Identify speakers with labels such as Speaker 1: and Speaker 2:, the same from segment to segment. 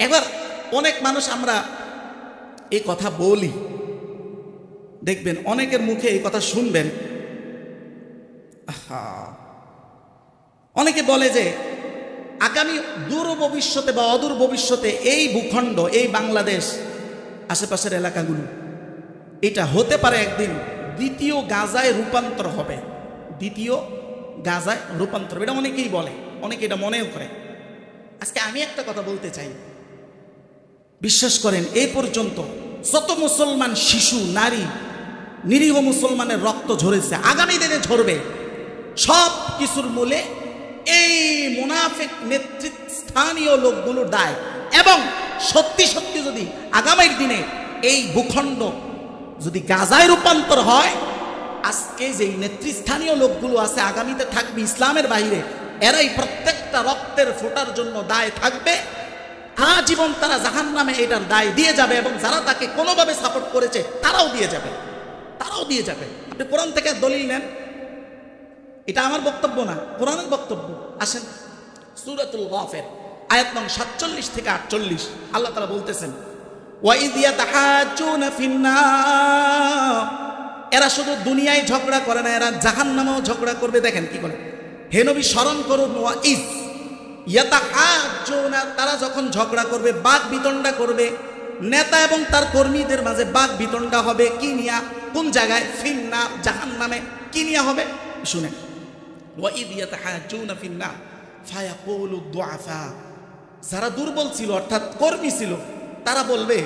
Speaker 1: এবার অনেক মানুষ আমরা এই কথা বলি, দেখবেন অনেকের মুখে এই কথা শুনবেন, অনেকে বলে যে আগামী দূর ভবিষ্যতে বা অদূর ভবিষ্যতে এই ভূখণ্ড, এই বাংলাদেশ, আশেপাশের এলাকাগুলো, এটা হতে পারে একদিন দ্বিতীয় গাজায় রূপান্তর হবে। দ্বিতীয় গাজায় রূপান্তর, এটা অনেকেই বলে, অনেকে এটা মনেও করে। আজকে আমি একটা কথা বলতে চাই, বিশ্বাস করেন এই পর্যন্ত যত মুসলমান শিশু, নারী, নিরীহ মুসলমানের রক্ত ঝরেছে, আগামী দিনে ঝরবে, সব কিছুর মূলে এই মুনাফিক নেতৃস্থানীয় লোকগুলোর দায়। এবং সত্যি সত্যি যদি আগামীর দিনে এই ভূখণ্ড যদি গাজায় রূপান্তর হয়, আজকে যেই নেতৃস্থানীয় লোকগুলো আছে আগামীতে থাকবে ইসলামের বাইরে, এরাই প্রত্যেকটা রক্তের ফোঁটার জন্য দায় থাকবে। আজীবন তারা জাহান্নামে এটার দায় দিয়ে যাবে, এবং যারা তাকে কোনোভাবে সাপোর্ট করেছে তারাও দিয়ে যাবে, তারাও দিয়ে যাবে। আপনি কোরআন থেকে দলিল নেন, এটা আমার বক্তব্য না, কোরআনের বক্তব্য। আসেন সূরাতুল গাফির আয়াত নং 47 থেকে 48, আল্লাহ তাআলা বলতেছেন, ওয়াইদ ইয়াতাহাজ্জুনা ফিন্নার, এরা শুধু দুনিয়ায় ঝগড়া করে না, এরা জাহান্নামেও ঝগড়া করবে। দেখেন কি করে, হে নবী স্মরণ করুন, ওয়াইদ ইয়াতাহাজ্জুনা, তারা যখন ঝগড়া করবে, বাক বিতণ্ডা করবে, নেতা এবং তার কর্মীদের মাঝে বাক বিতণ্ডা হবে, কি নিয়া, কোন জায়গায়, ফিন্নার, জাহান্নামে। কি নিয়া হবে শুনেন, ওয়াইদ ইয়াতাহাজ্জুনা ফিন্নার ফায়াকুলু দুআফা, যারা দুর্বল ছিল অর্থাৎ কর্মী ছিল, তারা বলবে,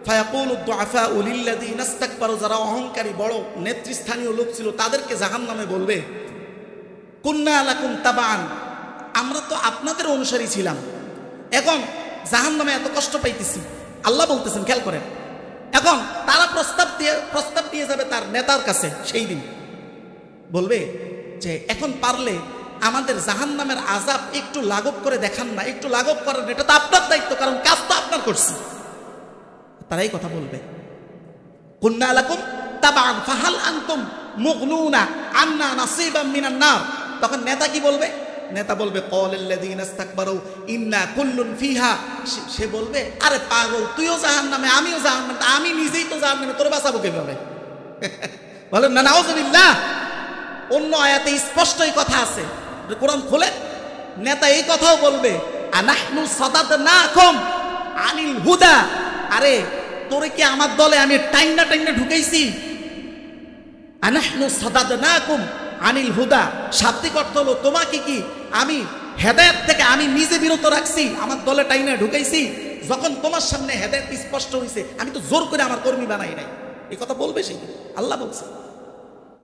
Speaker 1: ফায়াকুলু দুআফা লিল্লাযীনা ইসতাকবারু, যারা অহংকারী বড় নেতৃস্থানীয় লোক ছিল তাদেরকে জাহান্নামে বলবে, কুন্না লাকুম তাবান, আমরা তো আপনাদের অনুসারী ছিলাম, এখন জাহান্নামে এত কষ্ট পাইতেছি। আল্লাহ বলতেছেন, খেয়াল করেন, এখন তারা প্রস্তাব দিয়ে যাবে তার নেতার কাছে, সেই দিন বলবে যে এখন পারলে আমাদের জাহান্নামের আযাব একটু লাঘব করে দেখান না, একটু লাঘব করেন, এটা তো আপনার দায়িত্ব, কারণ কাজ তো আপনার করছি। তারাই কথা বলবে, কুন্না লাকুম তাবান ফাহাল আনতুম মুগনুনা আন্না নাসিবাম মিনান নার। তখন নেতা কি বলবে, নেতা বলবে, ক্বালাল্লাযীনা ইসতাকবারু ইন্না কুল্লুন ফিহা, সে বলবে, আরে পাগল, তুইও জাহান্নামে আমিও জাহান্নামে, আমি নিজেই তো জাহান্নামে, তোর বাঁচাবো কিভাবে? বলেন না নাউযুবিল্লাহ। অন্য আয়াতে স্পষ্টই কথা আছে, কোরআন খোলে, নেতা এই কথাও বলবে, আনাহনু সাদাদনাকুম আনিল হুদা, আরে তোরে কি আমার দলে আমি টাইনা ঢুকাইছি? আনাহনু সাদাদনাকুম আনিল হুদা, শাব্দিক অর্থ হলো তোমাকে কি আমি হেদায়েত থেকে আমি নিজে বিরত রাখছি, আমার দলে টাইনা ঢুকাইছি। যখন তোমার সামনে হেদায়েত স্পষ্ট হয়েছে, আমি তো জোর করে আমার কর্মী বানাই নাই। এই কথা বলবে সেই, আল্লাহ বলছে।